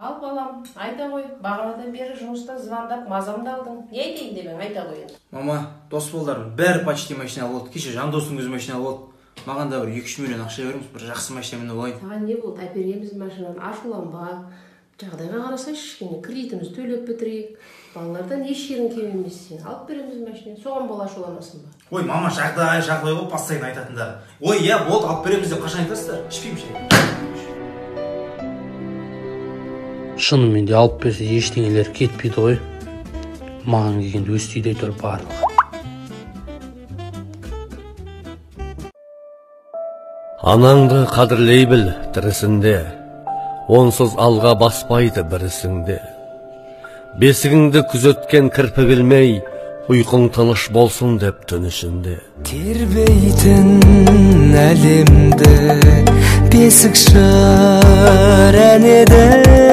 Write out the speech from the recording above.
Ал балам, айта қой, бағанадан бері жұмыста звондап мазамды алдың. Не айтайын деп айта қой енді. Мама, дос болдардың бәрі почти машина болды. Кеше Жандостың өзі машина болды. Маған да бір 2-3 миллион ақша беріңіз, бір жақсы машина мініп алайын. Саған не болды? Әпереміз машинаны, ашуланба. Жағдайға қарасайшы, кішкене кредитімізді төлеп бітірейік. Балалардан еш жерің кем емес сен. Алып береміз машина. Соған бола ашуланасың ба? Ой, мама, жағдай ғой, постоянно айтатындар. Ой, иә, болды, алып береміз деп қашан айтасыздар? Ішпеймін шай. Шынымен де алып берсе ештеңелер кетпейді ғой. Маған келгенде өз түйдей тұр барлығы. Анаңды қадірлей біл тірісінде, онсыз алға баспайды бірісіңде. Бесігіңді күзеткен кірпігілмей, ұйқың тыныш болсын деп түнішінде. Тербейтін әлемді бесік шыр әнеді.